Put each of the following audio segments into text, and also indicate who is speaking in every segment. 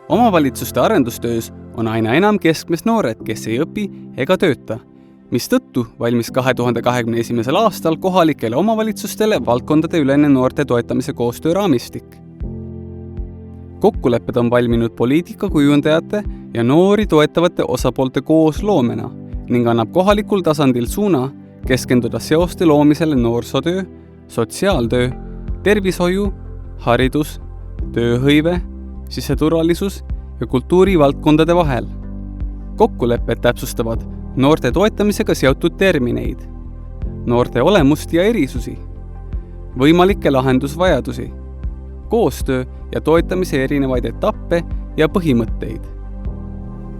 Speaker 1: Omavalitsuste arendustöös on aina enam keskmes noored, kes ei õpi ega tööta, mistõttu valmis 2021. aastal kohalikele omavalitsustele valdkondade ülene noorte toetamise koostööraamistik. Kokkulepped on valminud poliitikakujundajate ja noori toetavate osapoolte koosloomena ning annab kohalikul tasandil suuna keskenduda seoste loomisele noorsootöö, sotsiaaltöö, tervishoiu, haridus, tööhõive, siseturvalisus ja kultuurivaldkondade vahel. Kokkulepped täpsustavad noorte toetamisega seotud termineid, noorte olemust ja erisusi, võimalikke lahendusvajadusi, koostöö ja toetamise erinevaid etappe ja põhimõtteid,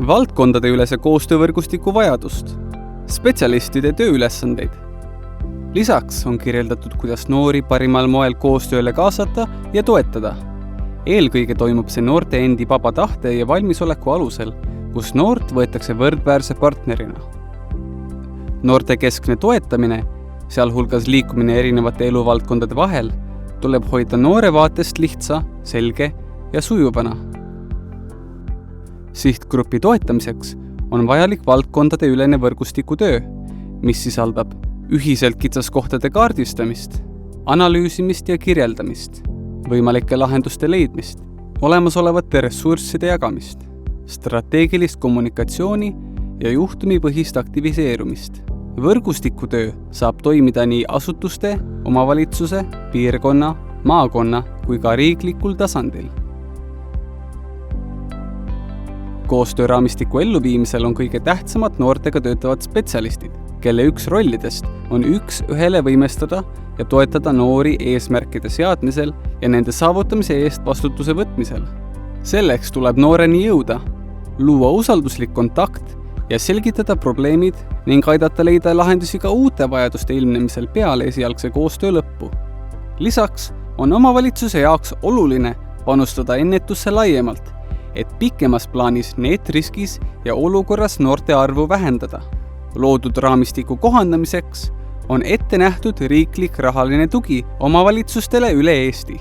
Speaker 1: valdkondade ülese koostöövõrgustiku vajadust, spetsialistide tööülesandeid. Lisaks on kirjeldatud, kuidas noori parimal moel koostööle kaasata ja toetada. Eelkõige toimub see noorte endi vaba tahte ja valmisoleku alusel, kus noort võetakse võrdväärse partnerina. Noorte keskne toetamine, sealhulgas liikumine erinevate eluvaldkondade vahel, tuleb hoida noore vaatest lihtsa, selge ja sujuvana. Sihtgrupi toetamiseks on vajalik valdkondade ülene võrgustiku töö, mis sisaldab ühiselt kitsaskohtade kaardistamist, analüüsimist ja kirjeldamist, võimalike lahenduste leidmist, olemasolevate ressursside jagamist, strateegilist kommunikatsiooni ja juhtumipõhist aktiviseerumist. Võrgustikutöö saab toimida nii asutuste, omavalitsuse, piirkonna, maakonna kui ka riiklikul tasandil. Koostööraamistiku elluviimisel on kõige tähtsamad noortega töötavad spetsialistid, kelle üks rollidest on üks ühele võimestada ja toetada noori eesmärkide seadmisel ja nende saavutamise eest vastutuse võtmisel. Selleks tuleb nooreni jõuda, luua usalduslik kontakt ja selgitada probleemid ning aidata leida lahendusi ka uute vajaduste ilmnemisel peale esialgse koostöö lõppu. Lisaks on omavalitsuse jaoks oluline panustada ennetusse laiemalt, et pikemas plaanis neetriskis ja olukorras noorte arvu vähendada. Loodud raamistiku kohandamiseks on ette nähtud riiklik rahaline tugi omavalitsustele üle Eesti.